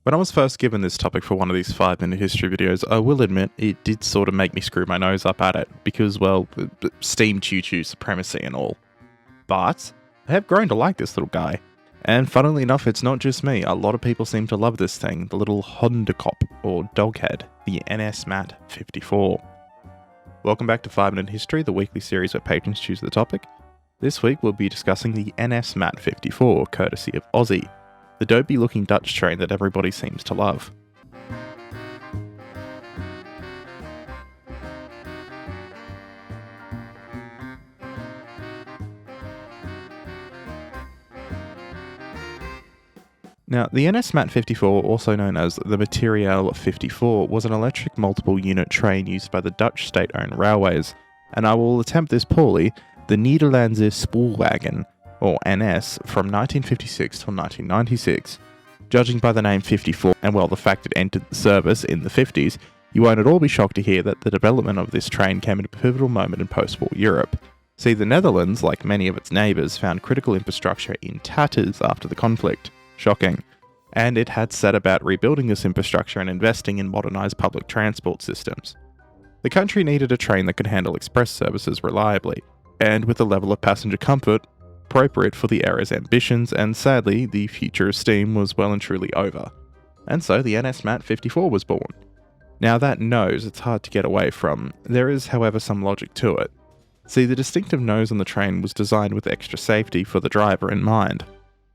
When I was first given this topic for one of these 5-minute history videos, I will admit it did sort of make me screw my nose up at it, because, well, steam choo-choo supremacy and all. But I have grown to like this little guy. And funnily enough, it's not just me, a lot of people seem to love this thing, the little Honda Cop, or doghead, the MAT'54. Welcome back to 5-Minute History, the weekly series where patrons choose the topic. This week we'll be discussing the MAT'54, courtesy of Aussie, the dopey looking Dutch train that everybody seems to love. Now, the MAT'54, also known as the MAT'54, was an electric multiple unit train used by the Dutch state-owned railways, and I will attempt this poorly, the Nederlandse Spoorwegen, or NS, from 1956 till 1996. Judging by the name 54 and the fact it entered the service in the 50s, you won't at all be shocked to hear that the development of this train came at a pivotal moment in post-war Europe. See, the Netherlands, like many of its neighbours, found critical infrastructure in tatters after the conflict. Shocking. And it had set about rebuilding this infrastructure and investing in modernised public transport systems. The country needed a train that could handle express services reliably, and with a level of passenger comfort appropriate for the era's ambitions, and sadly, the future of steam was well and truly over. And so the MAT'54 was born. Now that nose it's hard to get away from. There is, however, some logic to it. See, the distinctive nose on the train was designed with extra safety for the driver in mind.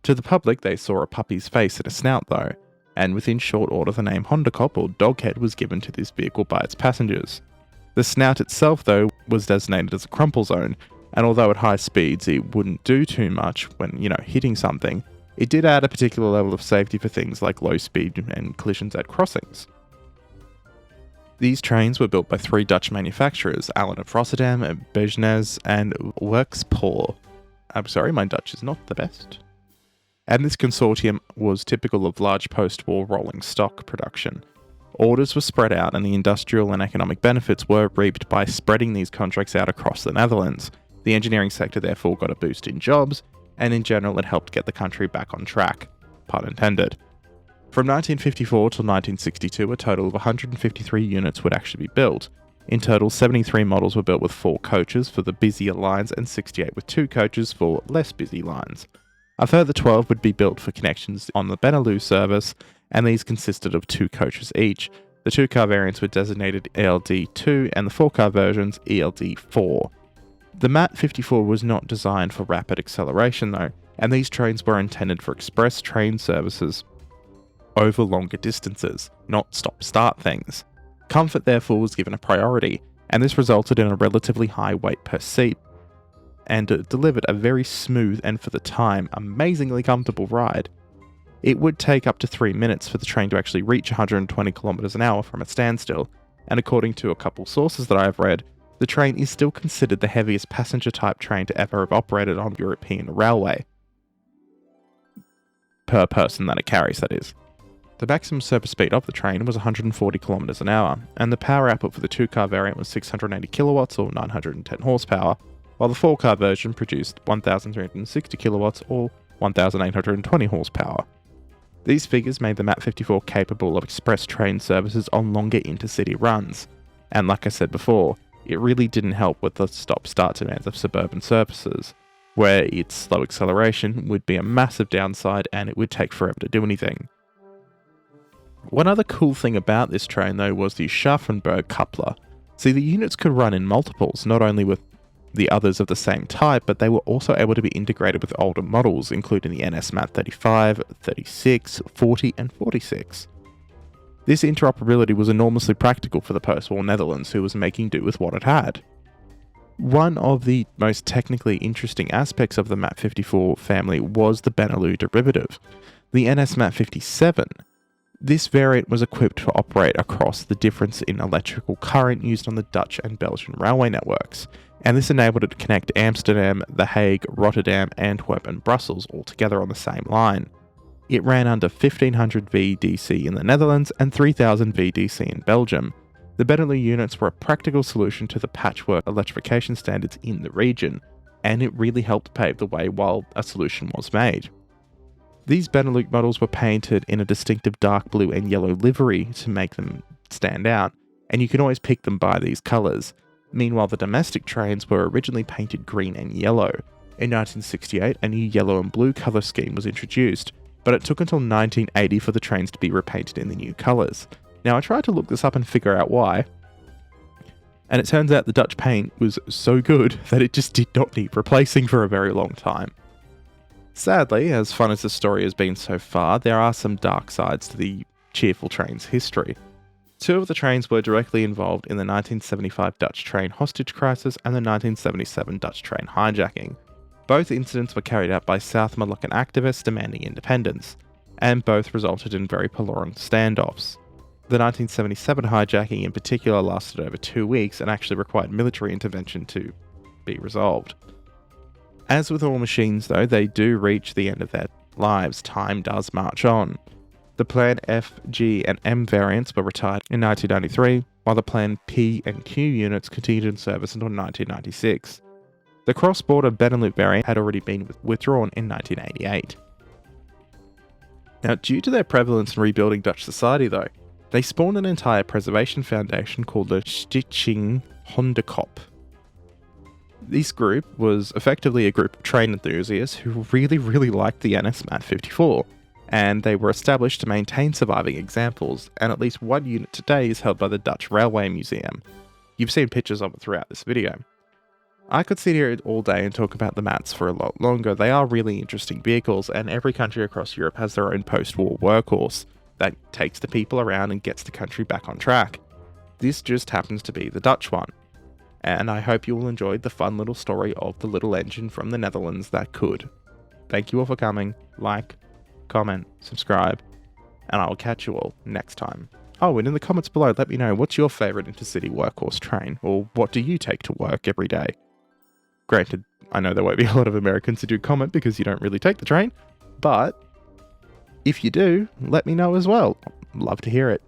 To the public, they saw a puppy's face and a snout though, and within short order the name Honda Cop or Doghead was given to this vehicle by its passengers. The snout itself though was designated as a crumple zone, and although at high speeds it wouldn't do too much when, hitting something, it did add a particular level of safety for things like low speed and collisions at crossings. These trains were built by 3 Dutch manufacturers, Allen of Rotterdam, Bejenes, and Werkspoor. I'm sorry, my Dutch is not the best. And this consortium was typical of large post-war rolling stock production. Orders were spread out and the industrial and economic benefits were reaped by spreading these contracts out across the Netherlands. The engineering sector therefore got a boost in jobs, and in general it helped get the country back on track. Pun intended. From 1954 till 1962, a total of 153 units would actually be built. In total, 73 models were built with 4 coaches for the busier lines and 68 with 2 coaches for less busy lines. A further 12 would be built for connections on the Benelux service, and these consisted of 2 coaches each. The 2-car variants were designated ELD2 and the 4-car versions ELD4. The MAT'54 was not designed for rapid acceleration though, and these trains were intended for express train services over longer distances, not stop-start things. Comfort therefore was given a priority, and this resulted in a relatively high weight per seat, and it delivered a very smooth and, for the time, amazingly comfortable ride. It would take up to 3 minutes for the train to actually reach 120 km an hour from a standstill, and according to a couple sources that I have read, the train is still considered the heaviest passenger-type train to ever have operated on a European railway. Per person that it carries, that is. The maximum surface speed of the train was 140 km an hour, and the power output for the 2-car variant was 680 kilowatts or 910 horsepower, while the 4-car version produced 1,360 kilowatts or 1,820 horsepower. These figures made the MAT'54 capable of express train services on longer intercity runs, and like I said before, it really didn't help with the stop-start demands of suburban services, where its slow acceleration would be a massive downside and it would take forever to do anything. One other cool thing about this train though was the Schaffenburg coupler. See, the units could run in multiples, not only with the others of the same type, but they were also able to be integrated with older models, including the NS MAT'35, 36, 40, and 46. This interoperability was enormously practical for the post-war Netherlands, who was making do with what it had. One of the most technically interesting aspects of the MAT'54 family was the Benelux derivative, the NS MAT'57. This variant was equipped to operate across the difference in electrical current used on the Dutch and Belgian railway networks, and this enabled it to connect Amsterdam, The Hague, Rotterdam, Antwerp and Brussels all together on the same line. It ran under 1500 VDC in the Netherlands and 3000 VDC in Belgium. The Benelux units were a practical solution to the patchwork electrification standards in the region, and it really helped pave the way while a solution was made. These Benelux models were painted in a distinctive dark blue and yellow livery to make them stand out, and you can always pick them by these colours. Meanwhile, the domestic trains were originally painted green and yellow. In 1968, a new yellow and blue colour scheme was introduced, but it took until 1980 for the trains to be repainted in the new colours. Now, I tried to look this up and figure out why, and it turns out the Dutch paint was so good that it just did not need replacing for a very long time. Sadly, as fun as the story has been so far, there are some dark sides to the cheerful train's history. 2 of the trains were directly involved in the 1975 Dutch train hostage crisis and the 1977 Dutch train hijacking. Both incidents were carried out by South Moluccan activists demanding independence, and both resulted in very prolonged standoffs. The 1977 hijacking in particular lasted over 2 weeks and actually required military intervention to be resolved. As with all machines though, they do reach the end of their lives. Time does march on. The Plan F, G and M variants were retired in 1993, while the Plan P and Q units continued in service until 1996. The cross-border Benelux variant had already been withdrawn in 1988. Now, due to their prevalence in rebuilding Dutch society though, they spawned an entire preservation foundation called the Stichting Hondenkop. This group was effectively a group of train enthusiasts who really liked the NS MAT'54, and they were established to maintain surviving examples, and at least one unit today is held by the Dutch Railway Museum. You've seen pictures of it throughout this video. I could sit here all day and talk about the MATs for a lot longer. They are really interesting vehicles, and every country across Europe has their own post-war workhorse that takes the people around and gets the country back on track. This just happens to be the Dutch one. And I hope you all enjoyed the fun little story of the little engine from the Netherlands that could. Thank you all for coming. Like, comment, subscribe, and I'll catch you all next time. Oh, and in the comments below, let me know what's your favourite intercity workhorse train, or what do you take to work every day? Granted, I know there won't be a lot of Americans who do comment because you don't really take the train, but if you do, let me know as well. Love to hear it.